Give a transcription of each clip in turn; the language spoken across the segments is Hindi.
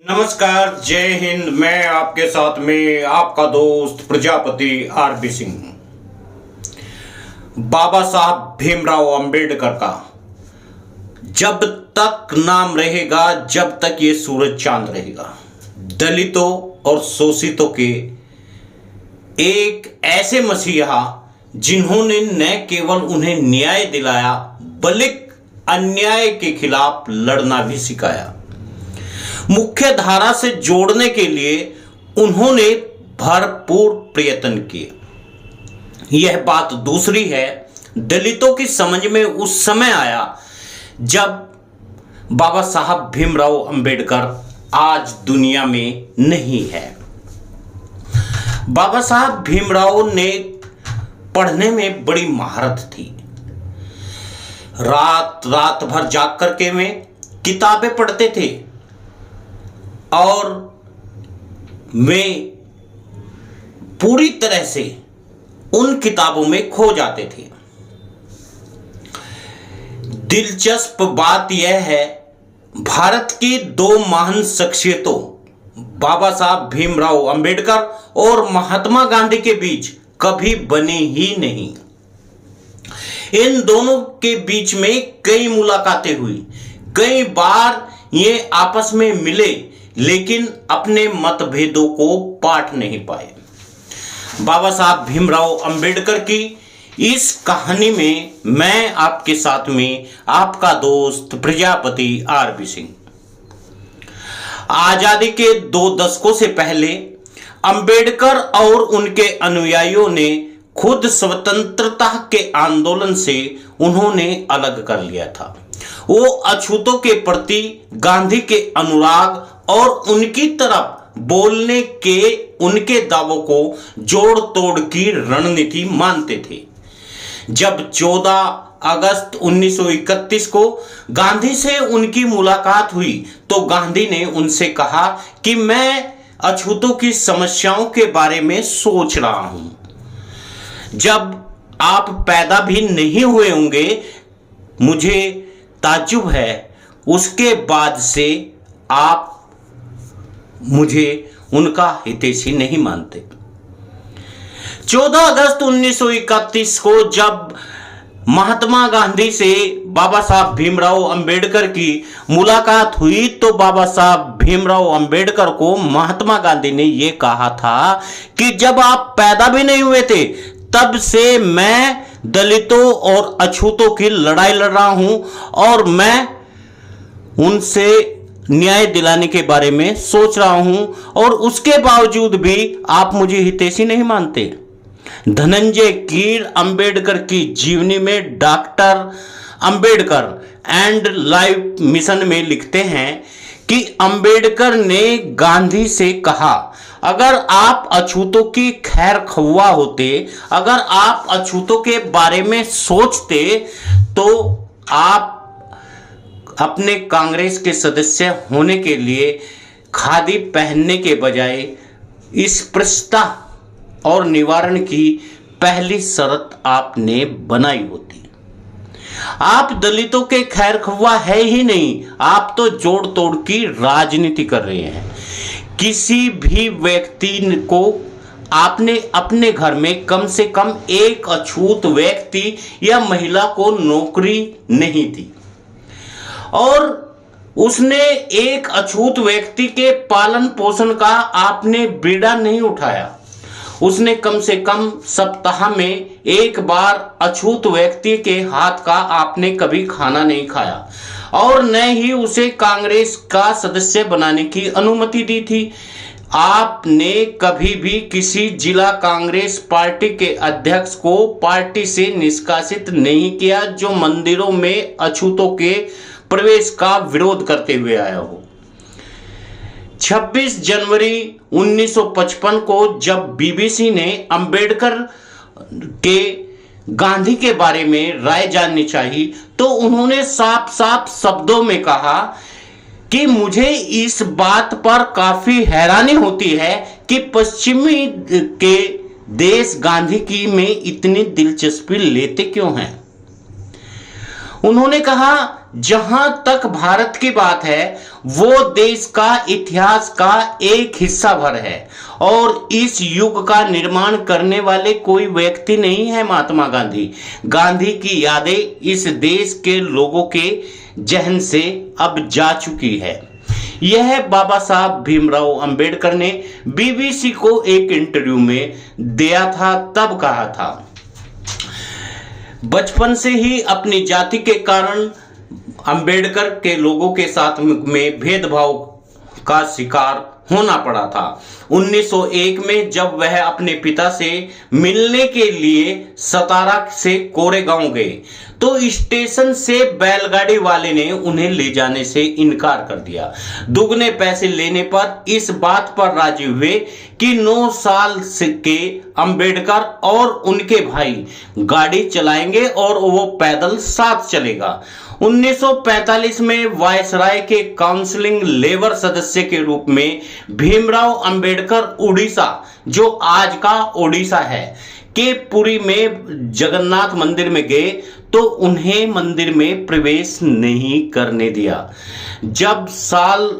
नमस्कार, जय हिंद। मैं आपके साथ में आपका दोस्त प्रजापति आरबी सिंह। बाबा साहब भीमराव अंबेडकर का जब तक नाम रहेगा, जब तक ये सूरज चांद रहेगा, दलितों और शोषितों के एक ऐसे मसीहा जिन्होंने न केवल उन्हें न्याय दिलाया बल्कि अन्याय के खिलाफ लड़ना भी सिखाया। मुख्य धारा से जोड़ने के लिए उन्होंने भरपूर प्रयत्न किए। यह बात दूसरी है, दलितों की समझ में उस समय आया जब बाबा साहब भीमराव अंबेडकर आज दुनिया में नहीं है। बाबा साहब भीमराव ने पढ़ने में बड़ी महारत थी। रात भर जाग करके वे किताबें पढ़ते थे और वे पूरी तरह से उन किताबों में खो जाते थे। दिलचस्प बात यह है, भारत की दो महान शख्सियतों बाबा साहब भीमराव अंबेडकर और महात्मा गांधी के बीच कभी बनी ही नहीं। इन दोनों के बीच में कई मुलाकातें हुई, कई बार ये आपस में मिले, लेकिन अपने मतभेदों को बांट नहीं पाए। बाबा साहब भीमराव अंबेडकर की इस कहानी में मैं आपके साथ में आपका दोस्त प्रजापति आरबी सिंह। आजादी के 2 दशकों से पहले अंबेडकर और उनके अनुयायियों ने खुद स्वतंत्रता के आंदोलन से उन्होंने अलग कर लिया था। वो अछूतों के प्रति गांधी के अनुराग और उनकी तरफ बोलने के उनके दावों को जोड़ तोड़ की रणनीति मानते थे। जब 14 अगस्त 1931 को गांधी से उनकी मुलाकात हुई तो गांधी ने उनसे कहा कि मैं अछूतों की समस्याओं के बारे में सोच रहा हूं। जब आप पैदा भी नहीं हुए होंगे, मुझे ताज्जुब है, उसके बाद से आप मुझे उनका हितैषी नहीं मानते। 14 अगस्त 1931 को जब महात्मा गांधी से बाबा साहब भीमराव अंबेडकर की मुलाकात हुई तो बाबा साहब भीमराव अंबेडकर को महात्मा गांधी ने यह कहा था कि जब आप पैदा भी नहीं हुए थे तब से मैं दलितों और अछूतों की लड़ाई लड़ रहा हूं और मैं उनसे न्याय दिलाने के बारे में सोच रहा हूं, और उसके बावजूद भी आप मुझे हितैषी नहीं मानते। धनंजय कीर अंबेडकर की जीवनी में doctor Ambedkar and life mission में लिखते हैं कि अंबेडकर ने गांधी से कहा, अगर आप अछूतों की खैर ख्वाह होते, अगर आप अछूतों के बारे में सोचते तो आप अपने कांग्रेस के सदस्य होने के लिए खादी पहनने के बजाय स्पृश्यता और निवारण की पहली शर्त आपने बनाई होती। आप दलितों के खैर ख्वाह है ही नहीं, आप तो जोड़ तोड़ की राजनीति कर रहे हैं। किसी भी व्यक्ति को आपने अपने घर में कम से कम एक अछूत व्यक्ति या महिला को नौकरी नहीं दी, और उसने एक अछूत व्यक्ति के पालन पोषण का आपने बीड़ा नहीं उठाया। उसने कम से कम सप्ताह में एक बार अछूत व्यक्ति के हाथ का आपने कभी खाना नहीं खाया, और न ही उसे कांग्रेस का सदस्य बनाने की अनुमति दी थी। आपने कभी भी किसी जिला कांग्रेस पार्टी के अध्यक्ष को पार्टी से निष्कासित नहीं किया जो मंदिरों में अछूतों के प्रवेश का विरोध करते हुए आया हो। 26 जनवरी 1955 को जब बीबीसी ने अंबेडकर के गांधी के बारे में राय जाननी चाहिए तो उन्होंने साफ साफ शब्दों में कहा कि मुझे इस बात पर काफी हैरानी होती है कि पश्चिमी के देश गांधी की में इतनी दिलचस्पी लेते क्यों हैं। उन्होंने कहा जहां तक भारत की बात है वो देश का इतिहास का एक हिस्सा भर है और इस युग का निर्माण करने वाले कोई व्यक्ति नहीं है महात्मा गांधी। गांधी की यादें इस देश के लोगों के जहन से अब जा चुकी है। यह बाबा साहब भीमराव अंबेडकर ने बीबीसी को एक इंटरव्यू में दिया था, तब कहा था, बचपन से ही अपनी जाति के कारण अंबेडकर के लोगों के साथ में भेदभाव का शिकार होना पड़ा था। 1901 में जब वह अपने पिता से मिलने के लिए सतारा से कोरेगांव गए तो स्टेशन से बैलगाड़ी वाले ने उन्हें ले जाने से इनकार कर दिया। दुगने पैसे लेने पर इस बात पर राजी हुए कि 9 साल के अंबेडकर और उनके भाई गाड़ी चलाएंगे और वो पैदल साथ चलेगा। 1945 में वायसराय के काउंसिलिंग लेबर सदस्य के रूप में भीमराव अंबेडकर उड़ीसा, जो आज का ओडिशा है, के पुरी में जगन्नाथ मंदिर में गए तो उन्हें मंदिर में प्रवेश नहीं करने दिया। जब साल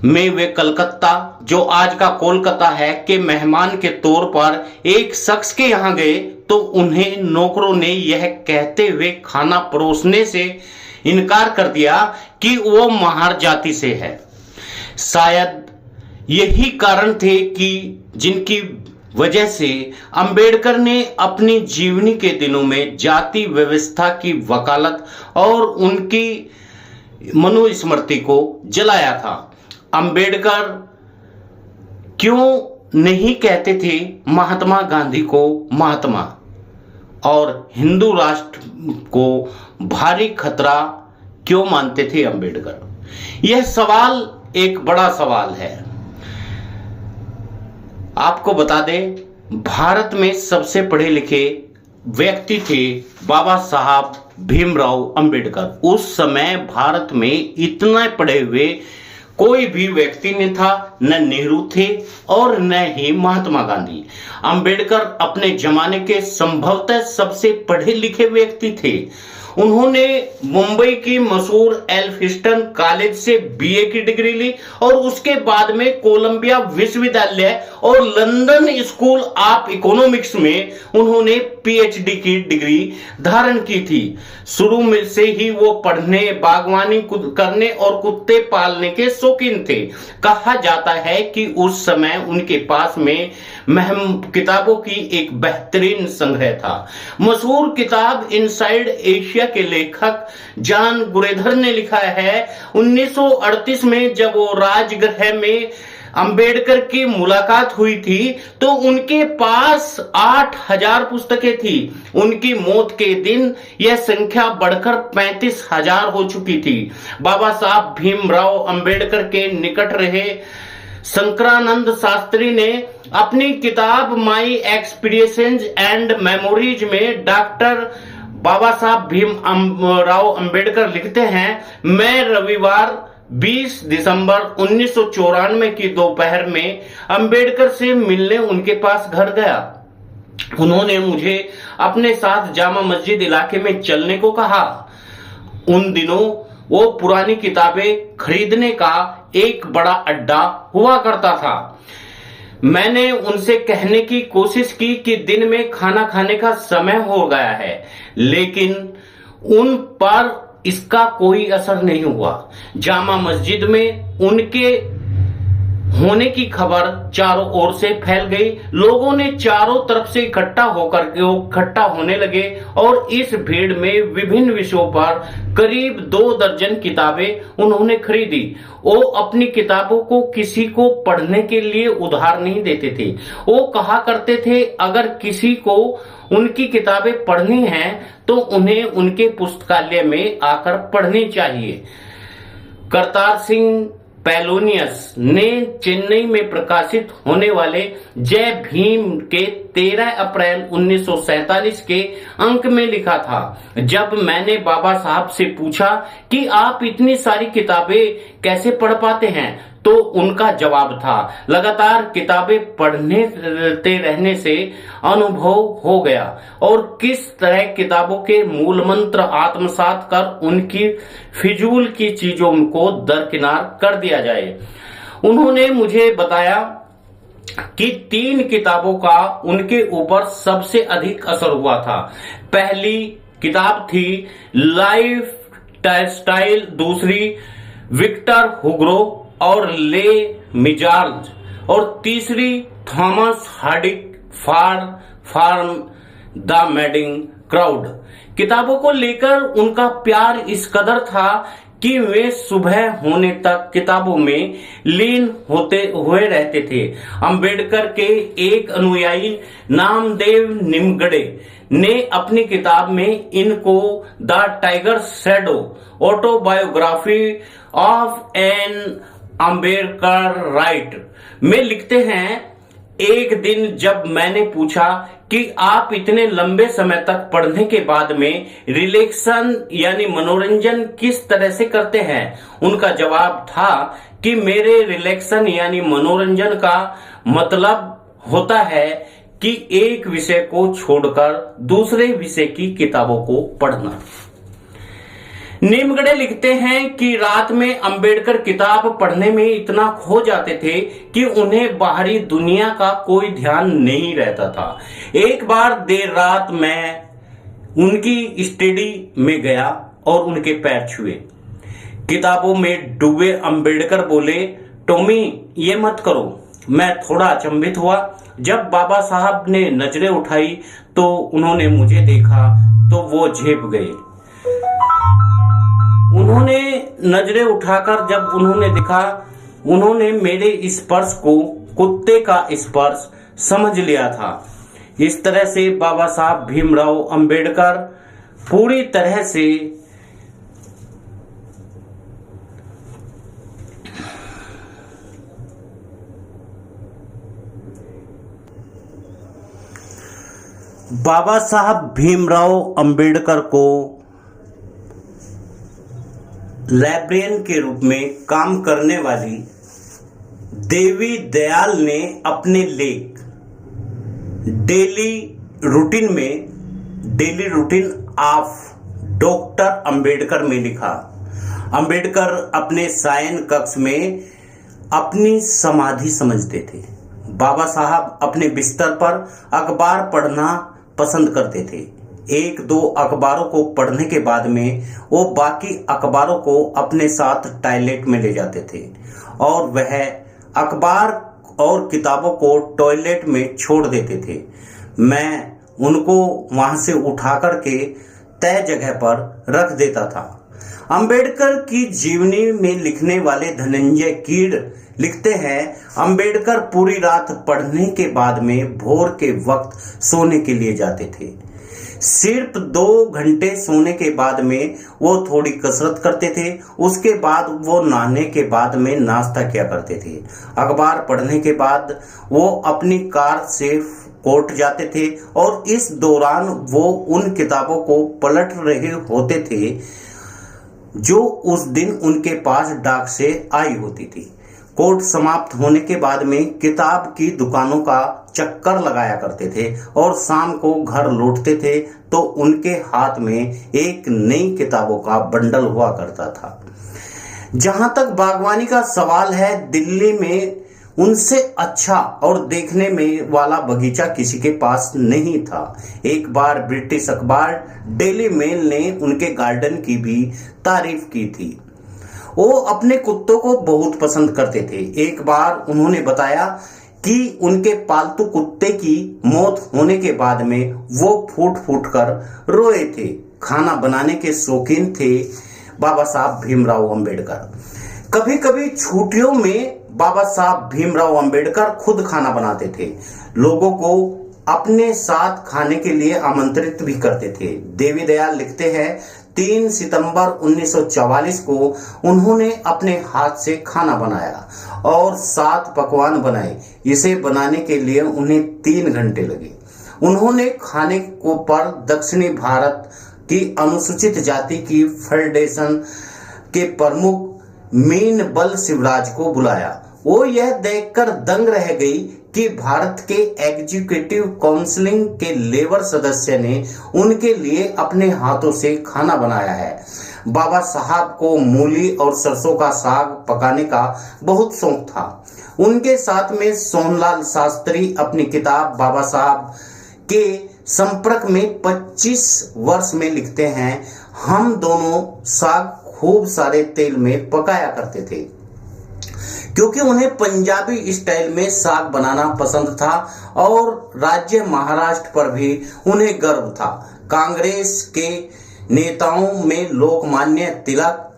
में वे कलकत्ता, जो आज का कोलकाता है, के मेहमान के तौर पर एक शख्स के यहां गए तो उन्हें नौकरों ने यह कहते हुए खाना परोसने से इनकार कर दिया कि वो महार जाति से है। शायद यही कारण थे कि जिनकी वजह से अंबेडकर ने अपनी जीवनी के दिनों में जाति व्यवस्था की वकालत और उनकी मनुस्मृति को जलाया था। अंबेडकर क्यों नहीं कहते थे महात्मा गांधी को महात्मा और हिंदू राष्ट्र को भारी खतरा क्यों मानते थे अंबेडकर? यह सवाल एक बड़ा सवाल है। आपको बता दें, भारत में सबसे पढ़े लिखे व्यक्ति थे बाबा साहब भीमराव अंबेडकर। उस समय भारत में इतना पढ़े हुए कोई भी व्यक्ति नहीं था, न नेहरू थे और न ही महात्मा गांधी। अंबेडकर अपने जमाने के संभवतः सबसे पढ़े लिखे व्यक्ति थे। उन्होंने मुंबई की मशहूर एल्फिस्टन कॉलेज से बीए की डिग्री ली और उसके बाद में कोलंबिया विश्वविद्यालय और लंदन स्कूल ऑफ इकोनॉमिक्स में उन्होंने पीएचडी की डिग्री धारण की थी। शुरू में से ही वो पढ़ने, बागवानी करने और कुत्ते पालने के शौकीन थे। कहा जाता है कि उस समय उनके पास में किताबों की एक बेहतरीन संग्रह था। मशहूर किताब इनसाइड एशिया के लेखक जॉन गुरेधर ने लिखा है, 1938 में जब वो राजगृह में अंबेडकर की मुलाकात हुई थी तो उनके पास 8000 पुस्तकें थी। उनकी मौत के दिन यह संख्या बढ़कर 35,000 हो चुकी थी। बाबा साहब भीमराव अंबेडकर के निकट रहे शंकरानंद शास्त्री ने अपनी किताब माई एक्सपीरियंसेस एंड मेमोरीज में डॉक्टर बाबा साहब भीमराव अंबेडकर लिखते हैं, मैं रविवार 20 दिसंबर 1994 की दोपहर में अंबेडकर से मिलने उनके पास घर गया। उन्होंने मुझे अपने साथ जामा मस्जिद इलाके में चलने को कहा। उन दिनों वो पुरानी किताबें खरीदने का एक बड़ा अड्डा हुआ करता था। मैंने उनसे कहने की कोशिश की कि दिन में खाना खाने का समय हो गया है, लेकिन उन पर इसका कोई असर नहीं हुआ। जामा मस्जिद में उनके होने की खबर चारों ओर से फैल गई। लोगों ने चारों तरफ से इकट्ठा होने लगे और इस भीड़ में विभिन्न विषयों पर करीब 2 दर्जन किताबें उन्होंने खरीदी। वो अपनी किताबों को किसी को पढ़ने के लिए उधार नहीं देते थे। वो कहा करते थे, अगर किसी को उनकी किताबें पढ़नी हैं तो उन्हें उनके पुस्तकालय में आकर पढ़नी चाहिए। करतार सिंह पैलोनियस ने चेन्नई में प्रकाशित होने वाले जय भीम के 13 अप्रैल 1947 के अंक में लिखा था, जब मैंने बाबा साहब से पूछा कि आप इतनी सारी किताबें कैसे पढ़ पाते हैं, तो उनका जवाब था, लगातार किताबें पढ़ते रहने से अनुभव हो गया और किस तरह किताबों के मूल मंत्र आत्मसात कर उनकी फिजूल की चीजों को दरकिनार कर दिया जाए। उन्होंने मुझे बताया कि 3 किताबों का उनके ऊपर सबसे अधिक असर हुआ था। पहली किताब थी लाइफ स्टाइल, दूसरी विक्टर हुगो और ले मिजार्ज और तीसरी Thomas Hardy from the madding crowd. किताबों को लेकर उनका प्यार इस कदर था कि वे सुबह होने तक किताबों में लीन होते हुए रहते थे। अंबेडकर के एक अनुयायी नामदेव निमगड़े ने अपनी किताब में इनको the tiger shadow autobiography of an Ambedkarite में लिखते हैं, एक दिन जब मैंने पूछा कि आप इतने लंबे समय तक पढ़ने के बाद में रिलैक्सन यानी मनोरंजन किस तरह से करते हैं, उनका जवाब था कि मेरे रिलैक्सन यानी मनोरंजन का मतलब होता है कि एक विषय को छोड़कर दूसरे विषय की किताबों को पढ़ना। निमगड़े लिखते हैं कि रात में अंबेडकर किताब पढ़ने में इतना खो जाते थे कि उन्हें बाहरी दुनिया का कोई ध्यान नहीं रहता था। एक बार देर रात मैं उनकी स्टडी में गया और उनके पैर छुए। किताबों में डूबे अंबेडकर बोले, टॉमी ये मत करो। मैं थोड़ा अचंभित हुआ। जब बाबा साहब ने नजरें उठाई तो उन्होंने मुझे देखा तो वो झेप गए। उन्होंने नजरें उठाकर जब उन्होंने देखा, उन्होंने मेरे स्पर्श को कुत्ते का स्पर्श समझ लिया था। इस तरह से बाबा साहब भीमराव अंबेडकर पूरी तरह से बाबा साहब भीमराव अंबेडकर को लाइब्रेरियन के रूप में काम करने वाली देवी दयाल ने अपने लेख daily routine of doctor Ambedkar में लिखा। अंबेडकर अपने सायन कक्ष में अपनी समाधि समझते थे। बाबा साहब अपने बिस्तर पर अखबार पढ़ना पसंद करते थे। 1-2 अखबारों को पढ़ने के बाद में वो बाकी अखबारों को अपने साथ टॉयलेट में ले जाते थे और वह अखबार और किताबों को टॉयलेट में छोड़ देते थे। मैं उनको वहां से उठा करके तय जगह पर रख देता था। अंबेडकर की जीवनी में लिखने वाले धनंजय कीड़ लिखते हैं, अंबेडकर पूरी रात पढ़ने के बाद में भोर के वक्त सोने के लिए जाते थे। सिर्फ 2 घंटे सोने के बाद में वो थोड़ी कसरत करते थे। उसके बाद वो नहाने के बाद में नाश्ता किया करते थे। अखबार पढ़ने के बाद वो अपनी कार से कोर्ट जाते थे और इस दौरान वो उन किताबों को पलट रहे होते थे जो उस दिन उनके पास डाक से आई होती थी। कोर्ट समाप्त होने के बाद में किताब की दुकानों का चक्कर लगाया करते थे और शाम को घर लौटते थे तो उनके हाथ में एक नई किताबों का बंडल हुआ करता था। जहां तक बागवानी का सवाल है, दिल्ली में उनसे अच्छा और देखने में वाला बगीचा किसी के पास नहीं था। एक बार ब्रिटिश अखबार डेली मेल ने उनके गार्डन की भी तारीफ की थी। वो अपने कुत्तों को बहुत पसंद करते थे। एक बार उन्होंने बताया कि उनके पालतू कुत्ते की मौत होने के बाद में वो फूट फूट कर रोए थे। खाना बनाने के शौकीन थे बाबा साहब भीमराव अंबेडकर। कभी कभी छुट्टियों में बाबा साहब भीमराव अंबेडकर खुद खाना बनाते थे। लोगों को अपने साथ खाने के लिए आमंत्रित भी करते थे। देवी दयाल लिखते हैं, 3 सितंबर 1944 को उन्होंने अपने हाथ से खाना बनाया और 7 पकवान बनाए। इसे बनाने के लिए उन्हें 3 घंटे लगे। उन्होंने खाने को पर दक्षिणी भारत की अनुसूचित जाति की फेडरेशन के प्रमुख मीन बल शिवराज को बुलाया। वो यह देखकर दंग रह गई कि भारत के एग्जीक्यूटिव काउंसिल के लेबर सदस्य ने उनके लिए अपने हाथों से खाना बनाया है। बाबा साहब को मूली और सरसों का साग पकाने का बहुत शौक था। उनके साथ में सोहनलाल शास्त्री अपनी किताब बाबा साहब के संपर्क में 25 वर्ष में लिखते हैं, हम दोनों साग खूब सारे तेल में पकाया करते थे, क्योंकि उन्हें पंजाबी स्टाइल में साग बनाना पसंद था और राज्य महाराष्ट्र पर भी उन्हें गर्व था। कांग्रेस के नेताओं में लोकमान्य तिलक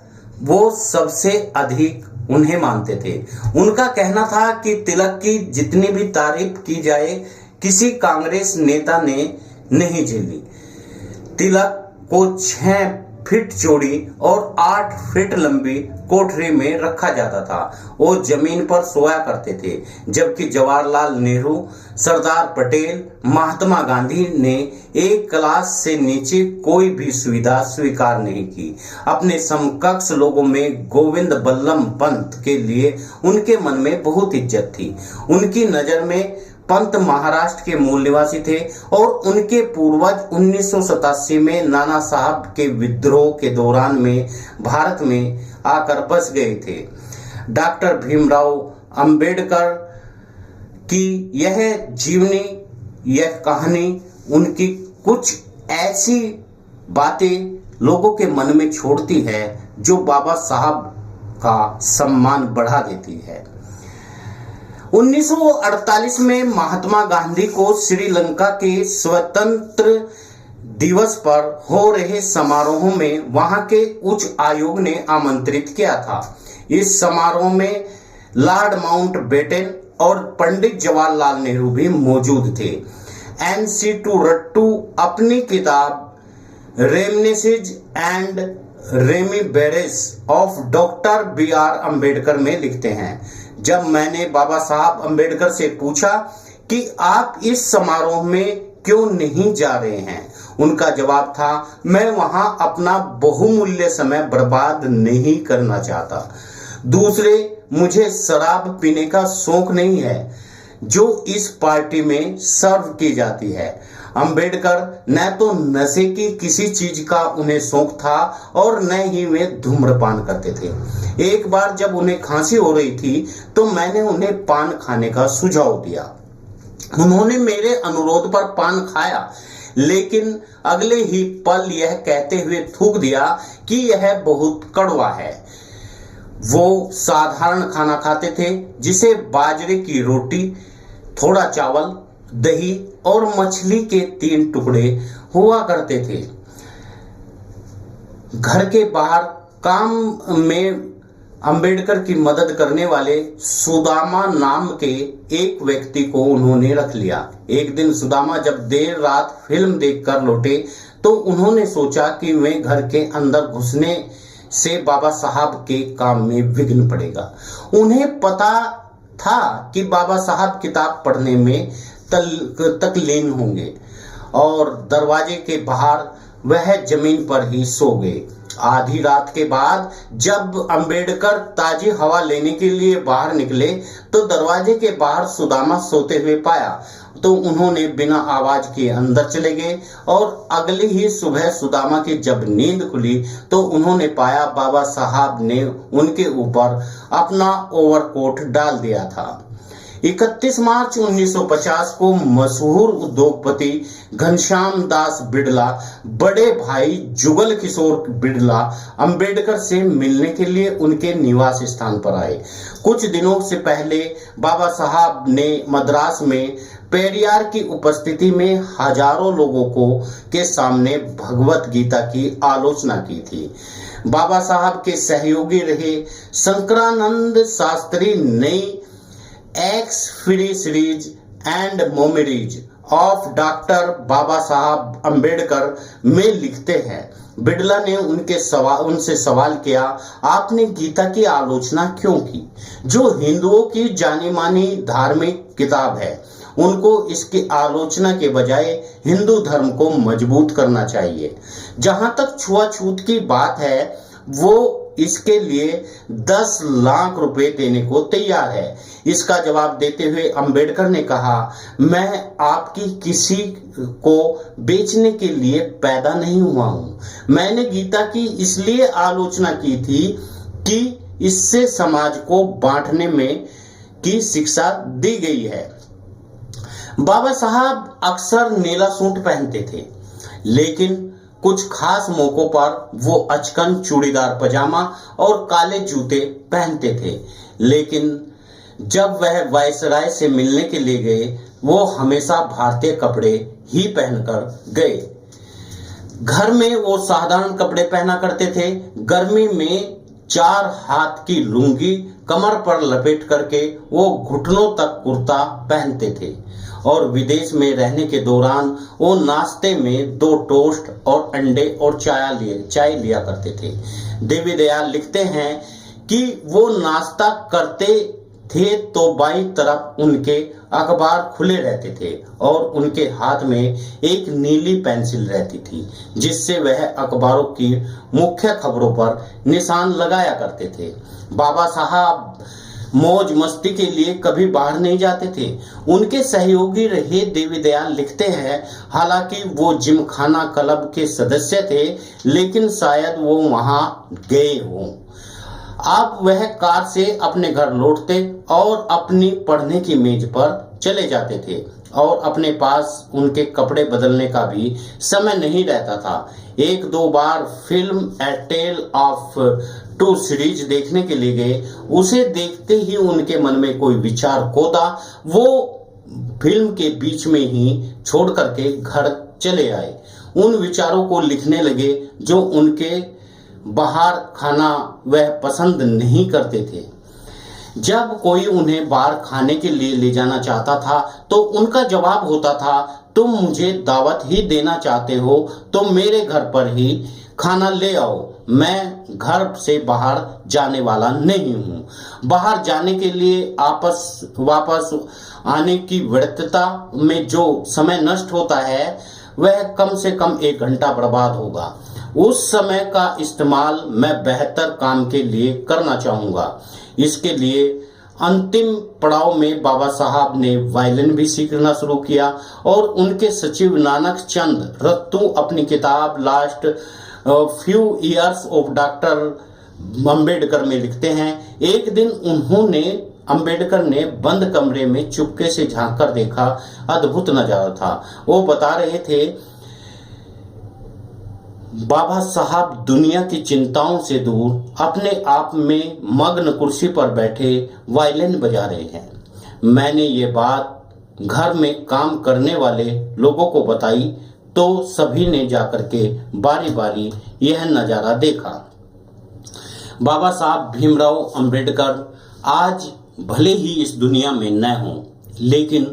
वो सबसे अधिक उन्हें मानते थे। उनका कहना था कि तिलक की जितनी भी तारीफ की जाए किसी कांग्रेस नेता ने नहीं झेली। तिलक को 6 फीट चौड़ी और 8 फीट लंबी कोठरी में रखा जाता था। वो जमीन पर सोया करते थे, जबकि जवाहरलाल नेहरू, सरदार पटेल, महात्मा गांधी ने एक क्लास से नीचे कोई भी सुविधा स्वीकार नहीं की। अपने समकक्ष लोगों में गोविंद बल्लभ पंत के लिए उनके मन में बहुत इज्जत थी। उनकी नजर में पंत महाराष्ट्र के मूल निवासी थे और उनके पूर्वज 1987 में नाना साहब के विद्रोह के दौरान में भारत में आकर बस गए थे। डॉक्टर भीमराव अंबेडकर की यह जीवनी, यह कहानी, उनकी कुछ ऐसी बातें लोगों के मन में छोड़ती है जो बाबा साहब का सम्मान बढ़ा देती है। 1948 में महात्मा गांधी को श्रीलंका के स्वतंत्र दिवस पर हो रहे समारोह में वहां के उच्च आयोग ने आमंत्रित किया था। इस समारोह में लॉर्ड माउंटबेटन और पंडित जवाहरलाल नेहरू भी मौजूद थे। एनसी रट्टू अपनी किताब reminiscence and remembrance of doctor B R. Ambedkar में लिखते हैं, जब मैंने बाबा साहब अम्बेडकर से पूछा कि आप इस समारोह में क्यों नहीं जा रहे हैं, उनका जवाब था, मैं वहां अपना बहुमूल्य समय बर्बाद नहीं करना चाहता। दूसरे, मुझे शराब पीने का शौक नहीं है जो इस पार्टी में सर्व की जाती है। अंबेडकर न तो नशे की किसी चीज का उन्हें शौक था और न ही वे धूम्रपान करते थे। एक बार जब उन्हें खांसी हो रही थी तो मैंने उन्हें पान खाने का सुझाव दिया। उन्होंने मेरे अनुरोध पर पान खाया, लेकिन अगले ही पल यह कहते हुए थूक दिया कि यह बहुत कड़वा है। वो साधारण खाना खाते थे, जिसे बाजरे की रोटी, थोड़ा चावल, दही और मछली के 3 टुकड़े हुआ करते थे। घर के बाहर काम में अंबेडकर की मदद करने वाले सुदामा नाम के एक व्यक्ति को उन्होंने रख लिया। एक दिन सुदामा जब देर रात फिल्म देखकर लौटे तो उन्होंने सोचा कि वे घर के अंदर घुसने से बाबा साहब के काम में विघ्न पड़ेगा। उन्हें पता था कि बाबा साहब किताब पढ़ने में तल्लीन होंगे और दरवाजे के बाहर वह जमीन पर ही सो गए। आधी रात के बाद जब अंबेडकर ताजी हवा लेने के लिए बाहर निकले तो दरवाजे के बाहर सुदामा सोते हुए पाया, तो उन्होंने बिना आवाज के अंदर चले गए और अगली ही सुबह सुदामा की जब नींद खुली तो उन्होंने पाया बाबा साहब ने उनके ऊपर अपना ओवरकोट डाल दिया था। 31 मार्च 1950 को मशहूर उद्योगपति घनश्याम दास बिड़ला बड़े भाई जुगल किशोर बिड़ला अंबेडकर से मिलने के लिए उनके निवास स्थान पर आए। कुछ दिनों से पहले बाबा साहब ने मद्रास में पेरियार की उपस्थिति में हजारों लोगों को के सामने भगवत गीता की आलोचना की थी। बाबा साहब के सहयोगी रहे शंकरानंद शास्त्री नई experiences and memories of doctor Baba Saheb Ambedkar में लिखते हैं, बिड़ला ने उनसे सवाल किया, आपने गीता की आलोचना क्यों की, जो हिंदुओं की जानी मानी धार्मिक किताब है। उनको इसकी आलोचना के बजाय हिंदू धर्म को मजबूत करना चाहिए। जहां तक छुआछूत की बात है, वो इसके लिए 10 लाख रुपए देने को तैयार है। इसका जवाब देते हुए अंबेडकर ने कहा, मैं आपकी किसी को बेचने के लिए पैदा नहीं हुआ हूं। मैंने गीता की इसलिए आलोचना की थी कि इससे समाज को बांटने में की शिक्षा दी गई है। बाबा साहब अक्सर नीला सूट पहनते थे, लेकिन कुछ खास मौकों पर वो अचकन चूड़ीदार पजामा और काले जूते पहनते थे। लेकिन जब वह वायसराय से मिलने के लिए गए, वो हमेशा भारतीय कपड़े ही पहनकर गए। घर में वो साधारण कपड़े पहना करते थे। गर्मी में 4 हाथ की लुंगी कमर पर लपेट करके वो घुटनों तक कुर्ता पहनते थे और विदेश में रहने के दौरान वो नाश्ते में 2 टोस्ट और अंडे और चाय लिया करते थे। देवी दयाल लिखते हैं कि वो नाश्ता करते थे तो बाईं तरफ उनके अखबार खुले रहते थे और उनके हाथ में एक नीली पेंसिल रहती थी, जिससे वह अखबारों की मुख्य खबरों पर निशान लगाया करते थे। बाबा साहब मौज मस्ती के लिए कभी बाहर नहीं जाते थे। उनके सहयोगी रहे देवी दयाल लिखते हैं, हालांकि वो जिमखाना क्लब के सदस्य थे, लेकिन शायद वो वहां गए हों। अब वह कार से अपने घर लौटते और अपनी पढ़ने की मेज पर चले जाते थे और अपने पास उनके कपड़े बदलने का भी समय नहीं रहता था। 1-2 बार film a tale of 2 series देखने के लिए गए। उसे देखते ही उनके मन में कोई विचार खोदा, वो फिल्म के बीच में ही छोड़ करके घर चले आए। उन विचारों को लिखने लगे जो उनके बाहर खाना वह पसंद नहीं करते थे। जब कोई उन्हें बाहर खाने के लिए ले जाना चाहता था तो उनका जवाब होता था, तुम मुझे दावत ही देना चाहते हो तो मेरे घर पर ही खाना ले आओ, मैं घर से बाहर जाने वाला नहीं हूँ। बाहर जाने के लिए वापस आने की व्यस्तता में जो समय नष्ट होता है वह कम से कम 1 घंटा बर्बाद होगा। उस समय का इस्तेमाल मैं बेहतर काम के लिए करना चाहूँगा। इसके लिए अंतिम पड़ाव में बाबा साहब ने वायलिन भी सीखना शुरू किया और उनके सचिव नानक चंद रत्तू अपनी किताब last few years of doctor Ambedkar में लिखते हैं, एक दिन अंबेडकर ने बंद कमरे में चुपके से झांक कर देखा। अद्भुत नजारा था। वो बता रहे थे, बाबा साहब दुनिया की चिंताओं से दूर अपने आप में मग्न कुर्सी पर बैठे वायलिन बजा रहे हैं। मैंने ये बात घर में काम करने वाले लोगों को बताई तो सभी ने जाकर के बारी बारी यह नज़ारा देखा। बाबा साहब भीमराव अंबेडकर आज भले ही इस दुनिया में न हों, लेकिन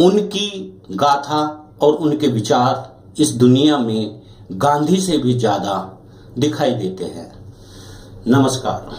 उनकी गाथा और उनके विचार इस दुनिया में गांधी से भी ज़्यादा दिखाई देते हैं। नमस्कार।